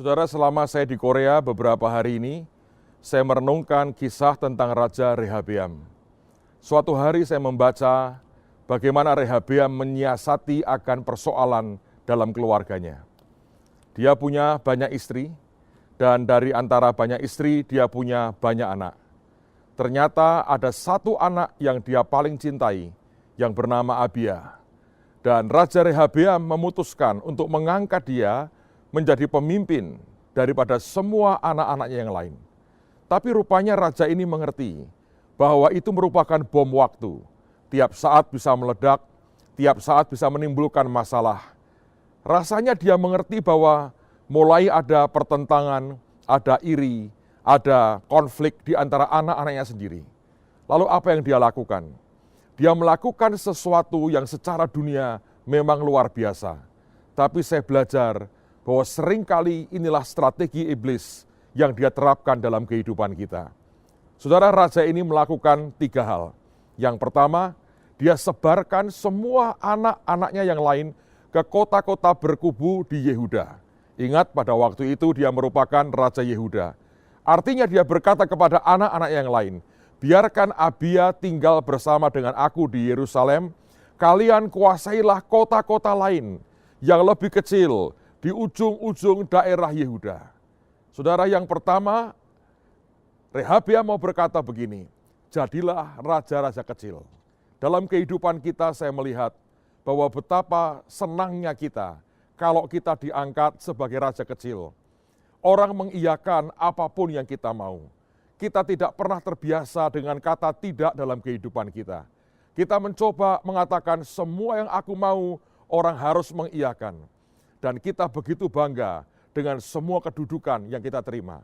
Saudara, selama saya di Korea beberapa hari ini, saya merenungkan kisah tentang Raja Rehabeam. Suatu hari saya membaca bagaimana Rehabeam menyiasati akan persoalan dalam keluarganya. Dia punya banyak istri, dan dari antara banyak istri dia punya banyak anak. Ternyata ada satu anak yang dia paling cintai, yang bernama Abia. Dan Raja Rehabeam memutuskan untuk mengangkat dia menjadi pemimpin daripada semua anak-anaknya yang lain. Tapi rupanya raja ini mengerti bahwa itu merupakan bom waktu. Tiap saat bisa meledak, tiap saat bisa menimbulkan masalah. Rasanya dia mengerti bahwa mulai ada pertentangan, ada iri, ada konflik di antara anak-anaknya sendiri. Lalu apa yang dia lakukan? Dia melakukan sesuatu yang secara dunia memang luar biasa. Tapi saya belajar bahwa seringkali inilah strategi iblis yang dia terapkan dalam kehidupan kita. Saudara, raja ini melakukan 3 hal. Yang pertama, dia sebarkan semua anak-anaknya yang lain ke kota-kota berkubu di Yehuda. Ingat, pada waktu itu dia merupakan Raja Yehuda. Artinya dia berkata kepada anak-anak yang lain, biarkan Abia tinggal bersama dengan aku di Yerusalem, kalian kuasailah kota-kota lain yang lebih kecil di ujung-ujung daerah Yehuda. Saudara, yang pertama, Rehabeam mau berkata begini, jadilah raja-raja kecil. Dalam kehidupan kita saya melihat bahwa betapa senangnya kita kalau kita diangkat sebagai raja kecil. Orang mengiyakan apapun yang kita mau. Kita tidak pernah terbiasa dengan kata tidak dalam kehidupan kita. Kita mencoba mengatakan semua yang aku mau, orang harus mengiyakan. Dan kita begitu bangga dengan semua kedudukan yang kita terima.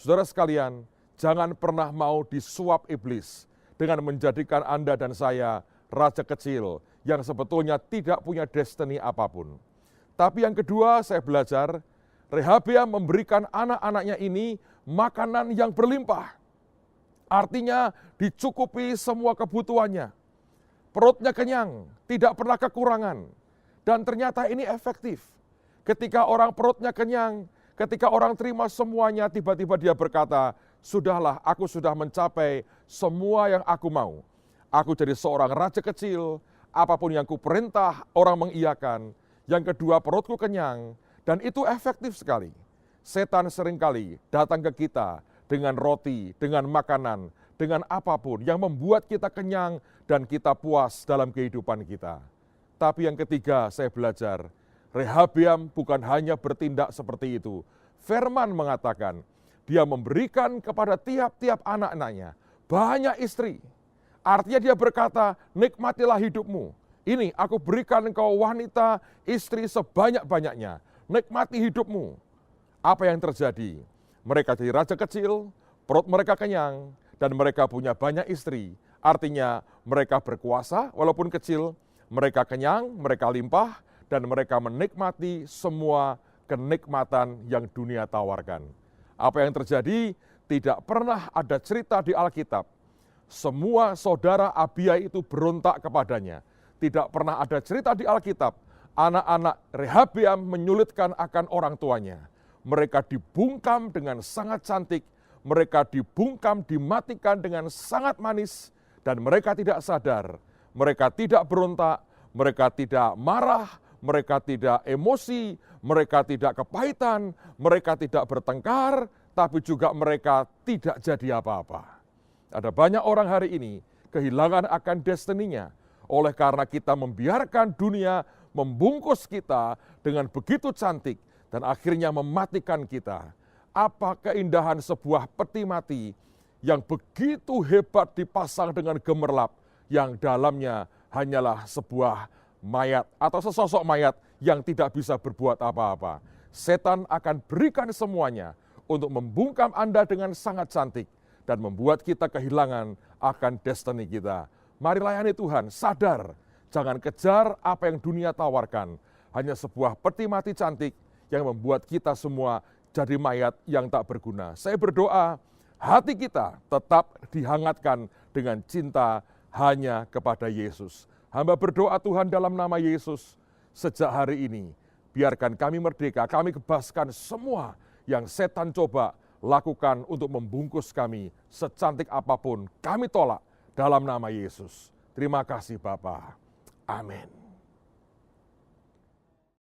Saudara sekalian, jangan pernah mau disuap iblis dengan menjadikan Anda dan saya raja kecil yang sebetulnya tidak punya destiny apapun. Tapi yang kedua, saya belajar, Rehabeam memberikan anak-anaknya ini makanan yang berlimpah. Artinya dicukupi semua kebutuhannya. Perutnya kenyang, tidak pernah kekurangan. Dan ternyata ini efektif. Ketika orang perutnya kenyang, ketika orang terima semuanya, tiba-tiba dia berkata, sudahlah, aku sudah mencapai semua yang aku mau. Aku jadi seorang raja kecil, apapun yang kuperintah, orang mengiyakan. Yang kedua, perutku kenyang, dan itu efektif sekali. Setan seringkali datang ke kita dengan roti, dengan makanan, dengan apapun yang membuat kita kenyang dan kita puas dalam kehidupan kita. Tapi yang ketiga, saya belajar, Rehabeam bukan hanya bertindak seperti itu. Firman mengatakan, dia memberikan kepada tiap-tiap anak-anaknya banyak istri. Artinya dia berkata, nikmatilah hidupmu. Ini aku berikan engkau wanita, istri sebanyak-banyaknya. Nikmati hidupmu. Apa yang terjadi? Mereka jadi raja kecil, perut mereka kenyang, dan mereka punya banyak istri. Artinya mereka berkuasa walaupun kecil, mereka kenyang, mereka limpah, dan mereka menikmati semua kenikmatan yang dunia tawarkan. Apa yang terjadi? Tidak pernah ada cerita di Alkitab. Semua saudara Abia itu berontak kepadanya. Tidak pernah ada cerita di Alkitab. Anak-anak Rehabeam menyulitkan akan orang tuanya. Mereka dibungkam dengan sangat cantik. Mereka dibungkam, dimatikan dengan sangat manis. Dan mereka tidak sadar. Mereka tidak berontak. Mereka tidak marah. Mereka tidak emosi, mereka tidak kepahitan, mereka tidak bertengkar, tapi juga mereka tidak jadi apa-apa. Ada banyak orang hari ini kehilangan akan destininya oleh karena kita membiarkan dunia membungkus kita dengan begitu cantik dan akhirnya mematikan kita. Apa keindahan sebuah peti mati yang begitu hebat dipasang dengan gemerlap yang dalamnya hanyalah sebuah mayat atau sesosok mayat yang tidak bisa berbuat apa-apa. Setan akan berikan semuanya untuk membungkam Anda dengan sangat cantik dan membuat kita kehilangan akan destiny kita. Mari layani Tuhan, sadar, jangan kejar apa yang dunia tawarkan. Hanya sebuah peti mati cantik yang membuat kita semua jadi mayat yang tak berguna. Saya berdoa, hati kita tetap dihangatkan dengan cinta hanya kepada Yesus. Hamba berdoa Tuhan dalam nama Yesus, sejak hari ini, biarkan kami merdeka, kami bebaskan semua yang setan coba lakukan untuk membungkus kami secantik apapun, kami tolak dalam nama Yesus. Terima kasih Bapa. Amin.